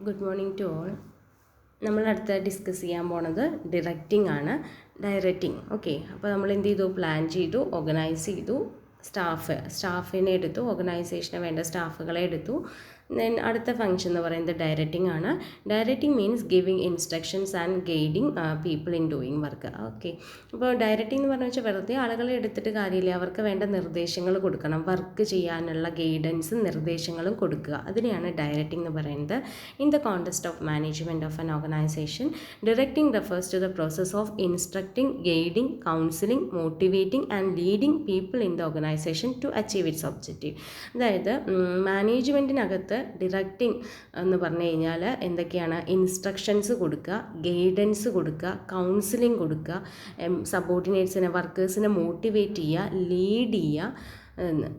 Good morning to all. നമ്മൾ അടുത്ത discuss ചെയ്യാൻ പോണത് ഡിറക്റ്റിംഗ് ആണ്. ഡയറക്റ്റിംഗ്. ഓക്കെ, അപ്പോൾ നമ്മൾ എന്ത് ചെയ്തു? പ്ലാൻ ചെയ്തു, ഓർഗനൈസ് ചെയ്തു, സ്റ്റാഫിനെ എടുത്തു, ഓർഗനൈസേഷന് വേണ്ട സ്റ്റാഫുകളെ എടുത്തു. ദെൻ അടുത്ത ഫംഗ്ഷൻ എന്ന് പറയുന്നത് ഡയറക്റ്റിംഗ് ആണ്. Directing means giving instructions and guiding people in doing work. Okay, അപ്പോൾ ഡയറക്റ്റിംഗ് എന്ന് പറഞ്ഞു വെച്ചാൽ വെറുതെ ആളുകളെ എടുത്തിട്ട് കാര്യമില്ല, അവർക്ക് വേണ്ട നിർദ്ദേശങ്ങൾ കൊടുക്കണം. വർക്ക് ചെയ്യാനുള്ള ഗൈഡൻസും നിർദ്ദേശങ്ങളും കൊടുക്കുക, അതിനെയാണ് ഡയറക്റ്റിംഗ് എന്ന് പറയുന്നത്. In the context of management of an organization, directing refers to the process of instructing, guiding, counselling, motivating and leading people in the organization to achieve its objective. അതായത് മാനേജ്മെൻറ്റിനകത്ത് ഡിറക്റ്റിംഗ് എന്ന് പറഞ്ഞു കഴിഞ്ഞാൽ എന്തൊക്കെയാണ്? ഇൻസ്ട്രക്ഷൻസ് കൊടുക്കുക, guidance കൊടുക്കുക, counselling കൊടുക്കുക, സബോർഡിനേറ്റ്സിനെ, വർക്കേഴ്സിനെ motivate ചെയ്യുക, ലീഡ് ചെയ്യുക,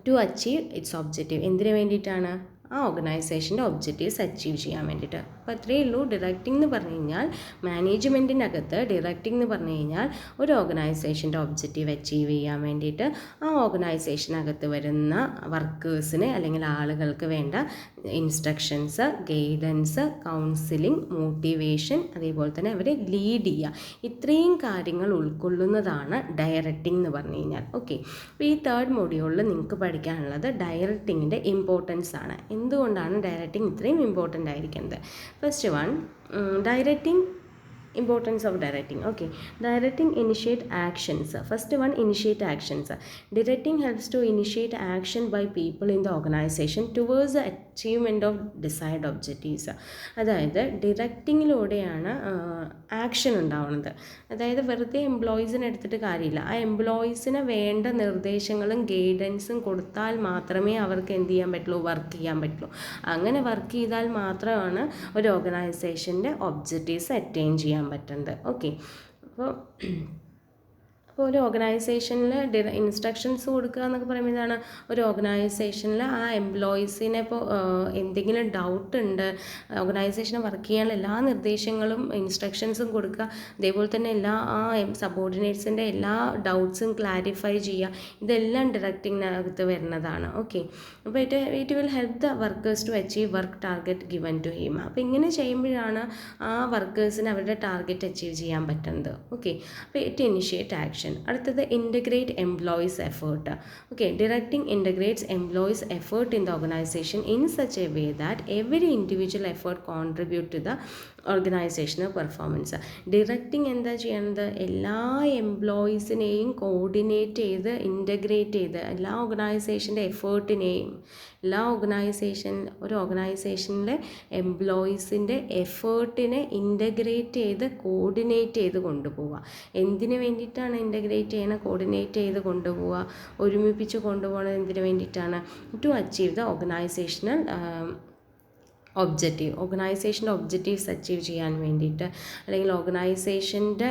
ടു അച്ചീവ് ഇറ്റ്സ് ഒബ്ജക്റ്റീവ്. എന്തിനു വേണ്ടിയിട്ടാണ്? ആ ഓർഗനൈസേഷൻ്റെ ഒബ്ജക്റ്റീവ്സ് അച്ചീവ് ചെയ്യാൻ വേണ്ടിയിട്ട്. അപ്പോൾ അത്രയേ ഉള്ളൂ. ഡിറക്റ്റിംഗ് എന്ന് പറഞ്ഞു കഴിഞ്ഞാൽ മാനേജ്മെൻറ്റിനകത്ത് ഡിറക്റ്റിംഗ് എന്ന് പറഞ്ഞു കഴിഞ്ഞാൽ ഒരു ഓർഗനൈസേഷൻ്റെ ഒബ്ജക്റ്റീവ് അച്ചീവ് ചെയ്യാൻ വേണ്ടിയിട്ട് ആ ഓർഗനൈസേഷനകത്ത് വരുന്ന വർക്കേഴ്സിന് അല്ലെങ്കിൽ ആളുകൾക്ക് വേണ്ട ഇൻസ്ട്രക്ഷൻസ്, ഗൈഡൻസ്, കൗൺസിലിംഗ്, മോട്ടിവേഷൻ, അതേപോലെ തന്നെ അവരെ ലീഡ് ചെയ്യുക, ഇത്രയും കാര്യങ്ങൾ ഉൾക്കൊള്ളുന്നതാണ് ഡയറക്റ്റിംഗ് എന്ന് പറഞ്ഞു കഴിഞ്ഞാൽ. ഓക്കെ, അപ്പോൾ ഈ തേർഡ് മൊഡ്യൂളിൽ നിങ്ങൾക്ക് പഠിക്കാനുള്ളത് ഡയറക്റ്റിങ്ങിൻ്റെ ഇമ്പോർട്ടൻസ് ആണ്. എന്തുകൊണ്ടാണ് ഡയറക്റ്റിംഗ് ഇത്രയും ഇമ്പോർട്ടൻ്റ് ആയിരിക്കുന്നത്? First one, directing, importance of directing. Okay, directing initiate actions. First one, initiate actions. Directing helps to initiate action by people in the organization towards the achievement of desired objectives. അതായത് ഡിറക്റ്റിങ്ങിലൂടെയാണ് action ഉണ്ടാവുന്നത്. അതായത് വെറുതെ എംപ്ലോയീസിനെ എടുത്തിട്ട് കാര്യമില്ല, ആ എംപ്ലോയീസിന് വേണ്ട നിർദ്ദേശങ്ങളും ഗൈഡൻസും കൊടുത്താൽ മാത്രമേ അവർക്ക് എന്ത് ചെയ്യാൻ പറ്റുള്ളൂ? വർക്ക് ചെയ്യാൻ പറ്റുള്ളൂ. അങ്ങനെ വർക്ക് ചെയ്താൽ മാത്രമാണ് ഒരു ഓർഗനൈസേഷൻ്റെ ഒബ്ജക്റ്റീവ്സ് അറ്റൈൻ ചെയ്യാൻ പറ്റുന്നത്. ഓക്കെ, അപ്പോൾ ഒരു ഓർഗനൈസേഷനിൽ ഇൻസ്ട്രക്ഷൻസ് കൊടുക്കുക എന്നൊക്കെ പറയുമ്പോൾ ഇതാണ്, ഒരു ഓർഗനൈസേഷനിൽ ആ എംപ്ലോയീസിനെ ഇപ്പോൾ എന്തെങ്കിലും ഡൗട്ട് ഉണ്ട്, ഓർഗനൈസേഷനെ വർക്ക് ചെയ്യാനുള്ള എല്ലാ നിർദ്ദേശങ്ങളും ഇൻസ്ട്രക്ഷൻസും കൊടുക്കുക, അതേപോലെ തന്നെ എല്ലാ ആ സബോർഡിനേറ്റ്സിൻ്റെ എല്ലാ ഡൗട്ട്സും ക്ലാരിഫൈ ചെയ്യുക, ഇതെല്ലാം ഡിറക്റ്റിങ്ങിനകത്ത് വരുന്നതാണ്. ഓക്കെ, അപ്പോൾ it will help the workers to achieve work target given to him. അപ്പോൾ ഇങ്ങനെ ചെയ്യുമ്പോഴാണ് ആ വർക്കേഴ്സിന് അവരുടെ ടാർഗറ്റ് അച്ചീവ് ചെയ്യാൻ പറ്റുന്നത്. ഓക്കെ, അപ്പോൾ ഇറ്റ് ഇനിഷ്യേറ്റ് ആക്ഷൻ. അടുത്തത് integrate employees effort. Okay, directing integrates employees effort in the organization in such a way that every individual effort contribute to the organizational performance. Directing എന്താ ചെയ്യുന്നത്? എല്ലാ എംപ്ലോയീസിനെയും coordinate ചെയ്ത് integrate ചെയ്ത് എല്ലാ ഓർഗനൈസേഷൻ്റെ എഫേർട്ടിനെയും, ഒരു ഓർഗനൈസേഷനിലെ എംപ്ലോയീസിൻ്റെ എഫേർട്ടിനെ ഇൻ്റഗ്രേറ്റ് ചെയ്ത് കോർഡിനേറ്റ് ചെയ്ത് കൊണ്ടുപോവുക. എന്തിനു വേണ്ടിയിട്ടാണ് ഇൻ്റഗ്രേറ്റ് ചെയ്യണം, കോർഡിനേറ്റ് ചെയ്ത് കൊണ്ടുപോവുക, ഒരുമിപ്പിച്ച് കൊണ്ടുപോകുന്നത് എന്തിനു വേണ്ടിയിട്ടാണ്? To achieve the organisational objective. ഓർഗനൈസേഷൻ്റെ ഒബ്ജക്റ്റീവ്സ് അച്ചീവ് ചെയ്യാൻ വേണ്ടിയിട്ട്, അല്ലെങ്കിൽ ഓർഗനൈസേഷൻ്റെ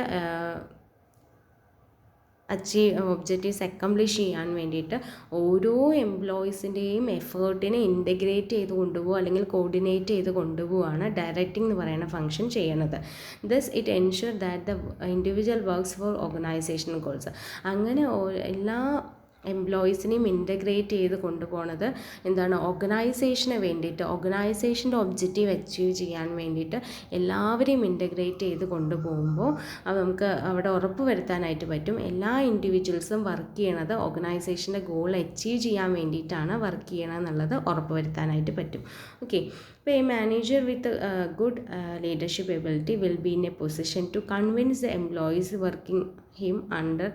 ഒബ്ജക്റ്റീവ്സ് അക്കംപ്ലിഷ് ചെയ്യാൻ വേണ്ടിയിട്ട് ഓരോ എംപ്ലോയീസിൻ്റെയും എഫേർട്ടിനെ ഇൻ്റഗ്രേറ്റ് ചെയ്ത് കൊണ്ടുപോകുക അല്ലെങ്കിൽ കോർഡിനേറ്റ് ചെയ്ത് കൊണ്ടുപോവുകയാണ് ഡയറക്റ്റിംഗ് എന്ന് പറയുന്ന ഫംഗ്ഷൻ ചെയ്യണത്. Does it ensure that the individual works for organization goals. അങ്ങനെ എല്ലാ എംപ്ലോയീസിനെയും ഇൻ്റഗ്രേറ്റ് ചെയ്ത് കൊണ്ടുപോകുന്നത് എന്താണ്? ഓർഗനൈസേഷന് വേണ്ടിയിട്ട്, ഓർഗനൈസേഷൻ്റെ ഒബ്ജക്റ്റീവ് അച്ചീവ് ചെയ്യാൻ വേണ്ടിയിട്ട് എല്ലാവരെയും ഇൻ്റഗ്രേറ്റ് ചെയ്ത് കൊണ്ടുപോകുമ്പോൾ നമുക്ക് അവിടെ ഉറപ്പ് വരുത്താനായിട്ട് പറ്റും എല്ലാ ഇൻഡിവിജ്വൽസും വർക്ക് ചെയ്യണത് ഓർഗനൈസേഷൻ്റെ ഗോൾ അച്ചീവ് ചെയ്യാൻ വേണ്ടിയിട്ടാണ് വർക്ക് ചെയ്യണമെന്നുള്ളത് ഉറപ്പ് വരുത്താനായിട്ട് പറ്റും. ഓക്കെ, അപ്പോൾ a manager with good leadership ability will be in a position to convince the employees working him under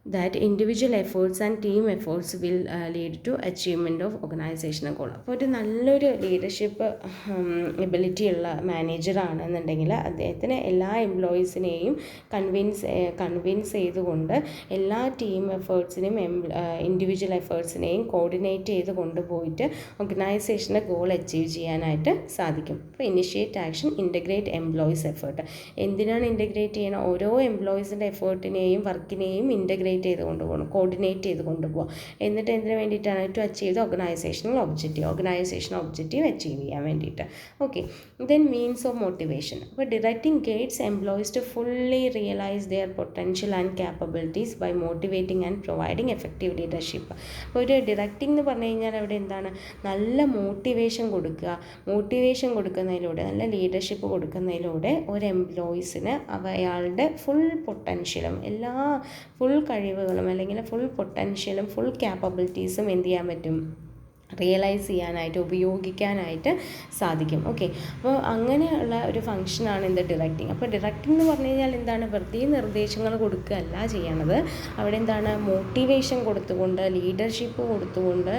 that individual efforts and team efforts will lead to achievement of organizational goal. അപ്പോൾ ഒരു നല്ലൊരു leadership ability ഉള്ള മാനേജറാണെന്നുണ്ടെങ്കിൽ അദ്ദേഹത്തിന് എല്ലാ എംപ്ലോയീസിനെയും convince ചെയ്തുകൊണ്ട് എല്ലാ team എഫേർട്സിനെയും individual എഫേർട്സിനെയും coordinate ചെയ്ത് കൊണ്ടുപോയിട്ട് ഓർഗനൈസേഷൻ്റെ ഗോൾ അച്ചീവ് ചെയ്യാനായിട്ട് സാധിക്കും. അപ്പോൾ initiate action, integrate employees effort. എന്തിനാണ് ഇൻ്റഗ്രേറ്റ് ചെയ്യണം? ഓരോ എംപ്ലോയീസിൻ്റെ എഫേർട്ടിനെയും വർക്കിനെയും ഇൻ്റഗ്രേറ്റ് കോർഡിനേറ്റ് ചെയ്ത് കൊണ്ടുപോകുക. എന്നിട്ട് എന്തിനു വേണ്ടിയിട്ടാണ്? To achieve the organisational objective achieve ചെയ്യാൻ വേണ്ടിയിട്ട്. Okay, then means of motivation. അപ്പോൾ directing guides employees to fully realise their potential and capabilities by motivating and providing effective leadership. അപ്പോൾ ഒരു ഡിറക്റ്റിംഗ് എന്ന് പറഞ്ഞു കഴിഞ്ഞാൽ അവിടെ എന്താണ്? നല്ല മോട്ടിവേഷൻ കൊടുക്കുന്നതിലൂടെ, നല്ല ലീഡർഷിപ്പ് കൊടുക്കുന്നതിലൂടെ ഒരു എംപ്ലോയീസിന് അയാളുടെ ഫുൾ പൊട്ടൻഷ്യലും ഫുൾ കഴിവുകളും അല്ലെങ്കിൽ ഫുൾ പൊട്ടൻഷ്യലും ഫുൾ ക്യാപ്പബിലിറ്റീസും എന്ത് ചെയ്യാൻ പറ്റും? റിയലൈസ് ചെയ്യാനായിട്ട്, ഉപയോഗിക്കാനായിട്ട് സാധിക്കും. ഓക്കെ, അപ്പോൾ അങ്ങനെയുള്ള ഒരു ഫങ്ഷനാണ് എന്ത്? ഡിറക്റ്റിംഗ്. അപ്പോൾ ഡിറക്റ്റിംഗ് എന്ന് പറഞ്ഞു കഴിഞ്ഞാൽ എന്താണ്? വെറുതെ നിർദ്ദേശങ്ങൾ കൊടുക്കുകയല്ല ചെയ്യണത്. അവിടെ എന്താണ്? മോട്ടിവേഷൻ കൊടുത്തുകൊണ്ട്, ലീഡർഷിപ്പ് കൊടുത്തുകൊണ്ട്,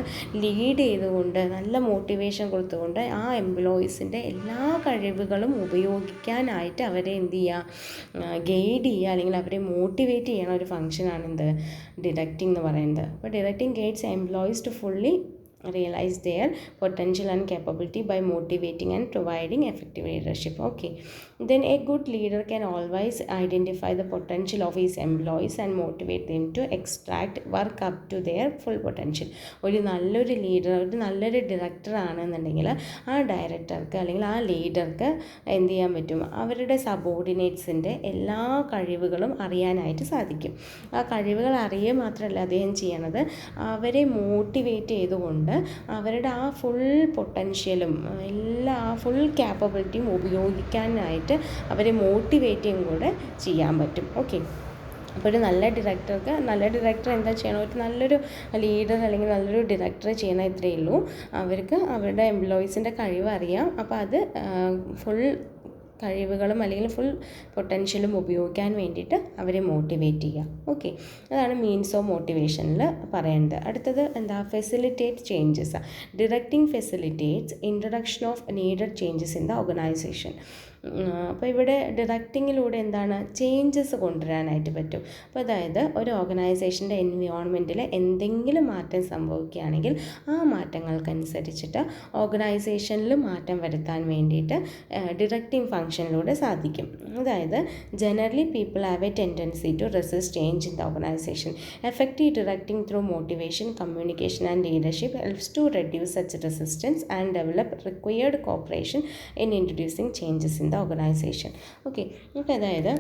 ലീഡ് ചെയ്തുകൊണ്ട്, നല്ല മോട്ടിവേഷൻ കൊടുത്തുകൊണ്ട് ആ എംപ്ലോയീസിൻ്റെ എല്ലാ കഴിവുകളും ഉപയോഗിക്കാനായിട്ട് അവരെ എന്ത് ചെയ്യുക? ഗൈഡ് ചെയ്യുക, അല്ലെങ്കിൽ അവരെ മോട്ടിവേറ്റ് ചെയ്യണ ഒരു ഫങ്ഷനാണ് എന്ത്? ഡിറക്റ്റിംഗ് എന്ന് പറയുന്നത്. അപ്പോൾ directing guides employees to fully realize their potential and capability by motivating and providing effective leadership. Okay, then a good leader can always identify the potential of his employees and motivate them to extract work up to their full potential. ഒരു നല്ലൊരു leader, ഒരു നല്ലൊരു director ആണെന്നുണ്ടെങ്കിൽ ആ ഡയറക്ടർക്ക് അല്ലെങ്കിൽ ആ ലീഡർക്ക് എന്ത് ചെയ്യാൻ പറ്റും? അവരുടെ സബോർഡിനേറ്റ്സിൻ്റെ എല്ലാ കഴിവുകളും അറിയാനായിട്ട് സാധിക്കും. ആ കഴിവുകൾ അറിയുക മാത്രമല്ല അദ്ദേഹം ചെയ്യണത്, അവരെ മോട്ടിവേറ്റ് ചെയ്തുകൊണ്ട് അവരുടെ ആ ഫുൾ പൊട്ടൻഷ്യലും ആ ഫുൾ ക്യാപ്പബിലിറ്റിയും ഉപയോഗിക്കാനായിട്ട് അവരെ മോട്ടിവേറ്റും കൂടെ ചെയ്യാൻ പറ്റും. ഓക്കെ, അപ്പോൾ ഒരു നല്ല ഡയറക്ടർ എന്താ ചെയ്യണം? ഒരു നല്ലൊരു ലീഡർ അല്ലെങ്കിൽ നല്ലൊരു ഡയറക്ടർ ചെയ്യണ ഇത്രയേ ഉള്ളൂ. അവർക്ക് അവരുടെ എംപ്ലോയീസിൻ്റെ കഴിവ് അറിയാം. അപ്പോൾ അത് ഫുൾ കഴിവുകളും അല്ലെങ്കിൽ ഫുൾ പൊട്ടൻഷ്യലും ഉപയോഗിക്കാൻ വേണ്ടിയിട്ട് അവരെ മോട്ടിവേറ്റ് ചെയ്യുക. ഓക്കെ, അതാണ് മീൻസ് ഓഫ് മോട്ടിവേഷനിൽ പറയുന്നത്. അടുത്തത് എന്താ? Facilitate changes. Directing facilitates introduction of needed changes in the organisation. അപ്പോൾ ഇവിടെ ഡിറക്റ്റിങ്ങിലൂടെ എന്താണ്? ചേഞ്ചസ് കൊണ്ടുവരാനായിട്ട് പറ്റും. അപ്പോൾ അതായത് ഒരു ഓർഗനൈസേഷൻ്റെ എൻവയോൺമെൻറ്റിൽ എന്തെങ്കിലും മാറ്റം സംഭവിക്കുകയാണെങ്കിൽ ആ മാറ്റങ്ങൾക്കനുസരിച്ചിട്ട് ഓർഗനൈസേഷനിൽ മാറ്റം വരുത്താൻ വേണ്ടിയിട്ട് ഡിറക്റ്റിംഗ് ഫങ്ഷനിലൂടെ സാധിക്കും. അതായത് generally people have a tendency to resist change in the organization. Effective directing through motivation, communication and leadership helps to reduce such resistance and develop required cooperation in introducing changes in the organization. Okay, അപ്പോൾ അതായത്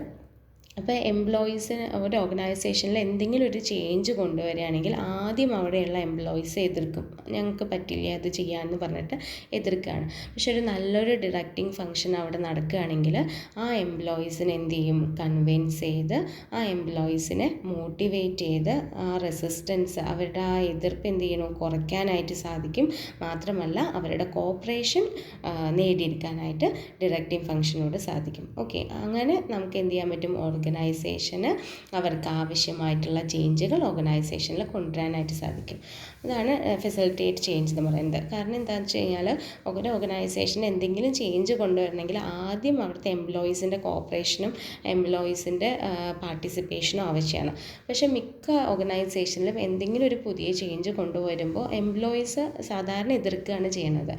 അപ്പോൾ എംപ്ലോയീസിന് ഒരു ഓർഗനൈസേഷനിൽ എന്തെങ്കിലും ഒരു change കൊണ്ടുവരികയാണെങ്കിൽ ആദ്യം അവിടെയുള്ള employees എതിർക്കും. ഞങ്ങൾക്ക് പറ്റില്ല അത് ചെയ്യാമെന്ന് പറഞ്ഞിട്ട് എതിർക്കുകയാണ്. പക്ഷെ ഒരു നല്ലൊരു ഡിറക്റ്റിംഗ് ഫങ്ഷൻ അവിടെ നടക്കുകയാണെങ്കിൽ ആ എംപ്ലോയീസിനെ എന്ത് ചെയ്യും? കൺവിൻസ് ചെയ്ത് ആ എംപ്ലോയീസിനെ മോട്ടിവേറ്റ് ചെയ്ത് ആ റെസിസ്റ്റൻസ്, അവരുടെ ആ എതിർപ്പ് എന്ത് ചെയ്യണം? കുറയ്ക്കാനായിട്ട് സാധിക്കും. മാത്രമല്ല അവരുടെ കോപ്പറേഷൻ നേടിയെടുക്കാനായിട്ട് ഡിറക്റ്റിംഗ് ഫങ്ഷനോട് സാധിക്കും. ഓക്കെ, അങ്ങനെ നമുക്ക് എന്ത് ചെയ്യാൻ പറ്റും? ഓർഗനൈസേഷന് അവർക്ക് ആവശ്യമായിട്ടുള്ള ചേഞ്ചുകൾ ഓർഗനൈസേഷനിൽ കൊണ്ടുവരാനായിട്ട് സാധിക്കും. അതാണ് ഫെസിലിറ്റേറ്റ് ചേഞ്ച് എന്ന് പറയുന്നത്. കാരണം എന്താണെന്ന് വെച്ച് കഴിഞ്ഞാൽ ഒരു ഓർഗനൈസേഷന് എന്തെങ്കിലും ചേഞ്ച് കൊണ്ടുവരണമെങ്കിൽ ആദ്യം അവിടുത്തെ എംപ്ലോയീസിൻ്റെ കോപ്പറേഷനും എംപ്ലോയീസിൻ്റെ പാർട്ടിസിപ്പേഷനും ആവശ്യമാണ്. പക്ഷേ മിക്ക ഓർഗനൈസേഷനിലും എന്തെങ്കിലും ഒരു പുതിയ ചേഞ്ച് കൊണ്ടുവരുമ്പോൾ എംപ്ലോയീസ് സാധാരണ എതിർക്കുകയാണ് ചെയ്യുക.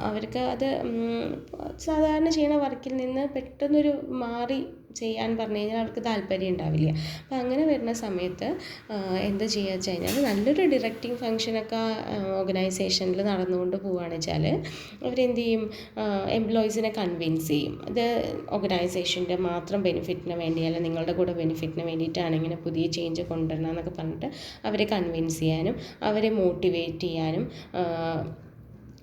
അവർക്ക് അത് സാധാരണ ചെയ്യുന്ന വർക്കിൽ നിന്ന് പെട്ടെന്നൊരു മാറി ചെയ്യാൻ പറഞ്ഞു കഴിഞ്ഞാൽ അവർക്ക് താല്പര്യം ഉണ്ടാവില്ല. അപ്പോൾ അങ്ങനെ വരുന്ന സമയത്ത് എന്താ ചെയ്യുക വെച്ച് കഴിഞ്ഞാൽ നല്ലൊരു ഡിറക്റ്റിംഗ് ഫങ്ഷനൊക്കെ ഓർഗനൈസേഷനിൽ നടന്നുകൊണ്ട് പോവുകയാണെന്ന് വെച്ചാൽ അവരെന്ത് ചെയ്യും? എംപ്ലോയീസിനെ കൺവിൻസ് ചെയ്യും. ഇത് ഓർഗനൈസേഷൻ്റെ മാത്രം ബെനിഫിറ്റിന് വേണ്ടിയല്ല, നിങ്ങളുടെ കൂടെ ബെനിഫിറ്റിന് വേണ്ടിയിട്ടാണ് ഇങ്ങനെ പുതിയ ചേഞ്ച് കൊണ്ടുവരണം എന്നൊക്കെ പറഞ്ഞിട്ട് അവരെ കൺവിൻസ് ചെയ്യാനും അവരെ മോട്ടിവേറ്റ് ചെയ്യാനും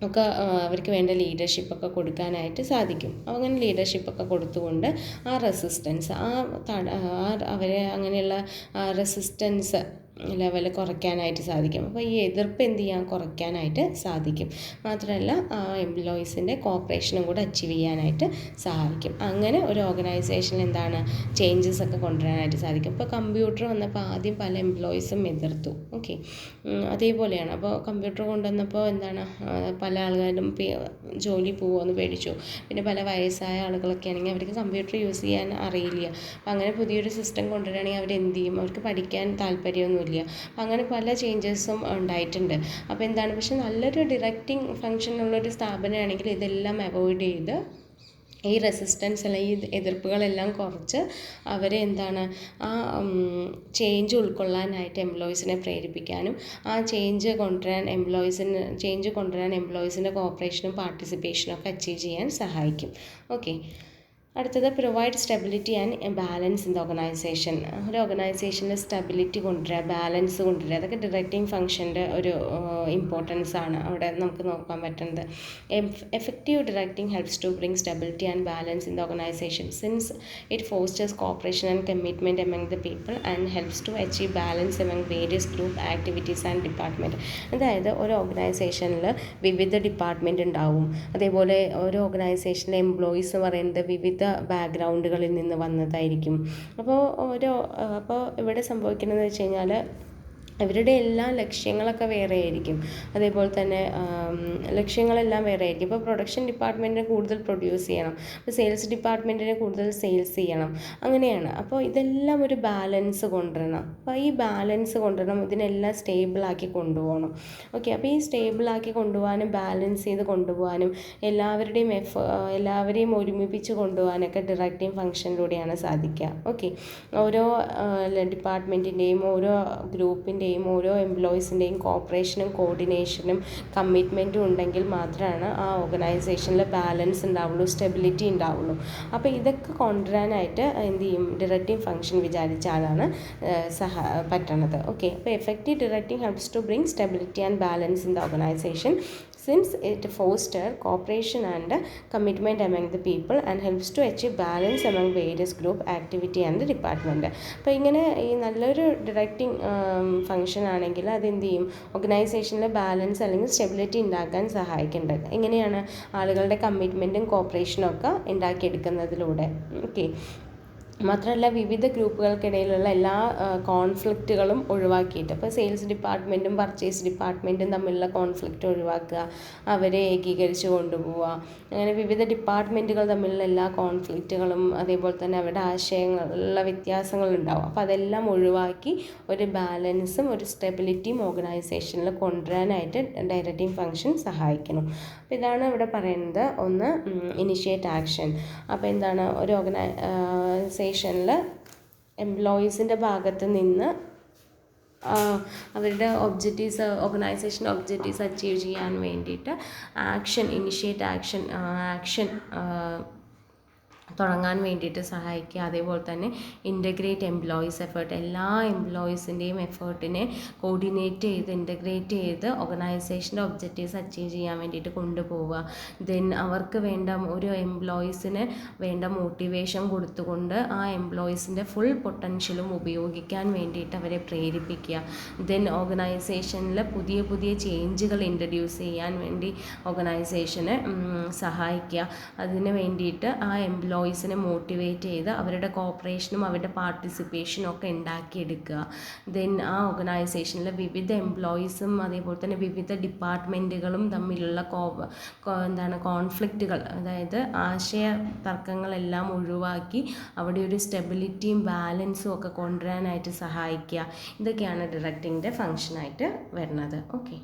ഒക്കെ അവർക്ക് വേണ്ട ലീഡർഷിപ്പൊക്കെ കൊടുക്കാനായിട്ട് സാധിക്കും. അങ്ങനെ ലീഡർഷിപ്പൊക്കെ കൊടുത്തുകൊണ്ട് ആ റെസിസ്റ്റൻസ് അവരെ അങ്ങനെയുള്ള റെസിസ്റ്റൻസ് ലെവൽ കുറയ്ക്കാനായിട്ട് സാധിക്കും. അപ്പോൾ ഈ എതിർപ്പ് എന്ത് ചെയ്യാൻ? കുറയ്ക്കാനായിട്ട് സാധിക്കും. മാത്രമല്ല എംപ്ലോയീസിൻ്റെ കോപ്പറേഷനും കൂടെ അച്ചീവ് ചെയ്യാനായിട്ട് സഹായിക്കും. അങ്ങനെ ഒരു ഓർഗനൈസേഷനിൽ എന്താണ്? ചേഞ്ചസ് ഒക്കെ കൊണ്ടുവരാനായിട്ട് സാധിക്കും. ഇപ്പോൾ കമ്പ്യൂട്ടർ വന്നപ്പോൾ ആദ്യം പല എംപ്ലോയീസും എതിർത്തു. ഓക്കെ, അതേപോലെയാണ്. അപ്പോൾ കമ്പ്യൂട്ടർ കൊണ്ടുവന്നപ്പോൾ എന്താണ്? പല ആൾക്കാരും ജോലി പോകുമെന്ന് പേടിച്ചു. പിന്നെ പല വയസ്സായ ആളുകളൊക്കെ ആണെങ്കിൽ അവർക്ക് കമ്പ്യൂട്ടർ യൂസ് ചെയ്യാൻ അറിയില്ല. അപ്പോൾ അങ്ങനെ പുതിയൊരു സിസ്റ്റം കൊണ്ടുവരികയാണെങ്കിൽ അവരെന്ത് ചെയ്യും? അവർക്ക് പഠിക്കാൻ താല്പര്യമൊന്നുമില്ല. അങ്ങനെ പല ചേഞ്ചസും ഉണ്ടായിട്ടുണ്ട്. അപ്പോൾ എന്താണ്? പക്ഷെ നല്ലൊരു ഡിറക്റ്റിംഗ് ഫങ്ഷൻ ഉള്ളൊരു സ്ഥാപനമാണെങ്കിൽ ഇതെല്ലാം അവോയ്ഡ് ചെയ്ത് ഈ റെസിസ്റ്റൻസ് അല്ലെങ്കിൽ ഈ എതിർപ്പുകളെല്ലാം കുറച്ച് അവരെ എന്താണ് ആ ചേഞ്ച് ഉൾക്കൊള്ളാനായിട്ട് എംപ്ലോയീസിനെ പ്രേരിപ്പിക്കാനും ആ ചേഞ്ച് കൊണ്ടുവരാൻ എംപ്ലോയീസിൻ്റെ കോപ്പറേഷനും പാർട്ടിസിപ്പേഷനും ഒക്കെ അച്ചീവ് ചെയ്യാൻ സഹായിക്കും. ഓക്കെ, അടുത്തത് provide stability and balance in the organisation. ഒരു ഓർഗനൈസേഷനിൽ സ്റ്റെബിലിറ്റി കൊണ്ടുവരിക, ബാലൻസ് കൊണ്ടുവരിക, അതൊക്കെ ഡിറക്റ്റിംഗ് ഫംഗ്ഷൻ്റെ ഒരു ഇമ്പോർട്ടൻസ് ആണ് അവിടെ നമുക്ക് നോക്കാൻ പറ്റുന്നത്. Effective directing helps to bring stability and balance in the organization since it fosters cooperation and commitment among the people and helps to achieve balance among various group activities and department. അതായത് ഒരു ഓർഗനൈസേഷനിൽ വിവിധ department ഉണ്ടാവും. അതേപോലെ ഒരു ഓർഗനൈസേഷനിലെ employees എന്ന് പറയുന്നത് വിവിധ ബാക്ക്ഗ്രൗണ്ടുകളിൽ നിന്ന് വന്നതായിരിക്കും. അപ്പോൾ ഇവിടെ സംഭവിക്കുന്നതെന്ന് വെച്ച് കഴിഞ്ഞാൽ അവരുടെ എല്ലാ ലക്ഷ്യങ്ങളൊക്കെ വേറെ ആയിരിക്കും. അതേപോലെ തന്നെ ലക്ഷ്യങ്ങളെല്ലാം വേറെ ആയിരിക്കും. ഇപ്പോൾ പ്രൊഡക്ഷൻ ഡിപ്പാർട്ട്മെൻറ്റിന് കൂടുതൽ പ്രൊഡ്യൂസ് ചെയ്യണം, ഇപ്പോൾ സെയിൽസ് ഡിപ്പാർട്ട്മെൻറ്റിന് കൂടുതൽ സെയിൽസ് ചെയ്യണം, അങ്ങനെയാണ്. അപ്പോൾ ഇതെല്ലാം ഒരു ബാലൻസ് കൊണ്ടുവരണം. അപ്പോൾ ഈ ബാലൻസ് കൊണ്ടുവരണം, ഇതിനെല്ലാം സ്റ്റേബിളാക്കി കൊണ്ടുപോകണം. ഓക്കെ, അപ്പോൾ ഈ സ്റ്റേബിളാക്കി കൊണ്ടുപോകാനും ബാലൻസ് ചെയ്ത് കൊണ്ടുപോകാനും എല്ലാവരെയും ഒരുമിപ്പിച്ച് കൊണ്ടുപോകാനൊക്കെ ഡിറക്റ്റിംഗ് ഫംഗ്ഷനിലൂടെയാണ് സാധിക്കുക. ഓക്കെ, ഓരോ ഡിപ്പാർട്ട്മെൻറ്റിൻ്റെയും ഓരോ ഗ്രൂപ്പിൻ്റെയും ഓരോ എംപ്ലോയീസിൻ്റെയും കോപ്പറേഷനും കോർഡിനേഷനും കമ്മിറ്റ്മെൻറ്റും ഉണ്ടെങ്കിൽ മാത്രമാണ് ആ ഓർഗനൈസേഷനിൽ ബാലൻസ് ഉണ്ടാവുള്ളൂ, സ്റ്റെബിലിറ്റി ഉണ്ടാവുള്ളൂ. അപ്പോൾ ഇതൊക്കെ കൊണ്ടുവരാനായിട്ട് എന്ത് ചെയ്യും, ഡിറക്റ്റിംഗ് ഫംഗ്ഷൻ വിചാരിച്ചാലാണ് പറ്റണത്. ഓക്കെ, അപ്പോൾ effective directing helps to bring stability and balance in the organization since it fosters cooperation and commitment among the people and helps to achieve balance among various group activity and the department. അപ്പോൾ ഇങ്ങനെ ഈ നല്ലൊരു directing function ആണെങ്കിൽ അതെന്ത് ചെയ്യും, ഓർഗനൈസേഷനിൽ balance അല്ലെങ്കിൽ stability ഉണ്ടാക്കാൻ സഹായിക്കേണ്ടത്. എങ്ങനെയാണ്, ആളുകളുടെ കമ്മിറ്റ്മെൻറ്റും കോപ്പറേഷനും ഒക്കെ ഉണ്ടാക്കിയെടുക്കുന്നതിലൂടെ. ഓക്കെ, മാത്രമല്ല വിവിധ ഗ്രൂപ്പുകൾക്കിടയിലുള്ള എല്ലാ കോൺഫ്ലിക്റ്റുകളും ഒഴിവാക്കിയിട്ട്, ഇപ്പോൾ സെയിൽസ് ഡിപ്പാർട്ട്മെൻറ്റും പർച്ചേസ് ഡിപ്പാർട്ട്മെൻറ്റും തമ്മിലുള്ള കോൺഫ്ലിക്റ്റ് ഒഴിവാക്കുക, അവരെ ഏകീകരിച്ച് കൊണ്ടുപോവുക. അങ്ങനെ വിവിധ ഡിപ്പാർട്ട്മെൻറ്റുകൾ തമ്മിലുള്ള എല്ലാ കോൺഫ്ലിക്റ്റുകളും അതേപോലെ തന്നെ അവരുടെ ആശയങ്ങളുള്ള വ്യത്യാസങ്ങളുണ്ടാവും. അപ്പോൾ അതെല്ലാം ഒഴിവാക്കി ഒരു ബാലൻസും ഒരു സ്റ്റെബിലിറ്റിയും ഓർഗനൈസേഷനിൽ കൊണ്ടുവരാനായിട്ട് ഡയറക്റ്റിംഗ് ഫംഗ്ഷൻ സഹായിക്കണം. അപ്പോൾ ഇതാണ് ഇവിടെ പറയുന്നത്. ഒന്ന്, ഇനിഷ്യേറ്റ് ആക്ഷൻ. അപ്പോൾ എന്താണ്, ഒരു ഓർഗനൈസേഷനിൽ എംപ്ലോയീസിൻ്റെ ഭാഗത്ത് നിന്ന് അവരുടെ ഓർഗനൈസേഷൻ ഒബ്ജക്റ്റീവ്സ് അച്ചീവ് ചെയ്യാൻ വേണ്ടിയിട്ട് ഇനിഷ്യേറ്റ് ആക്ഷൻ തുടങ്ങാൻ വേണ്ടിയിട്ട് സഹായിക്കുക. അതേപോലെ തന്നെ ഇൻ്റഗ്രേറ്റ് എംപ്ലോയീസ് എഫേർട്ട്, എല്ലാ എംപ്ലോയീസിൻ്റെയും എഫേർട്ടിനെ കോർഡിനേറ്റ് ചെയ്ത് ഇൻ്റഗ്രേറ്റ് ചെയ്ത് ഓർഗനൈസേഷൻ്റെ ഒബ്ജക്റ്റീവ്സ് അച്ചീവ് ചെയ്യാൻ വേണ്ടിയിട്ട് കൊണ്ടുപോവുക. ദെൻ അവർക്ക് ഒരു എംപ്ലോയീസിന് വേണ്ട മോട്ടിവേഷൻ കൊടുത്തുകൊണ്ട് ആ എംപ്ലോയീസിൻ്റെ ഫുൾ പൊട്ടൻഷ്യലും ഉപയോഗിക്കാൻ വേണ്ടിയിട്ട് അവരെ പ്രേരിപ്പിക്കുക. ദെൻ ഓർഗനൈസേഷനിൽ പുതിയ പുതിയ ചേഞ്ചുകൾ ഇൻട്രൊഡ്യൂസ് ചെയ്യാൻ വേണ്ടി ഓർഗനൈസേഷനെ സഹായിക്കുക. അതിന് വേണ്ടിയിട്ട് ആ എംപ്ലോയീസിനെ മോട്ടിവേറ്റ് ചെയ്ത് അവരുടെ കോപ്പറേഷനും അവരുടെ പാർട്ടിസിപ്പേഷനും ഒക്കെ ഉണ്ടാക്കിയെടുക്കുക. ദെൻ ആ ഓർഗനൈസേഷനിൽ വിവിധ എംപ്ലോയീസും അതേപോലെ തന്നെ വിവിധ ഡിപ്പാർട്ട്മെൻറ്റുകളും തമ്മിലുള്ള കോൺഫ്ലിക്റ്റുകൾ, അതായത് ആശയ തർക്കങ്ങളെല്ലാം ഒഴിവാക്കി അവിടെ ഒരു സ്റ്റെബിലിറ്റിയും ബാലൻസും ഒക്കെ കൊണ്ടുവരാനായിട്ട് സഹായിക്കുക. ഇതൊക്കെയാണ് ഡിറക്റ്റിംഗിൻ്റെ ഫംഗ്ഷനായിട്ട് വരുന്നത്. ഓക്കെ.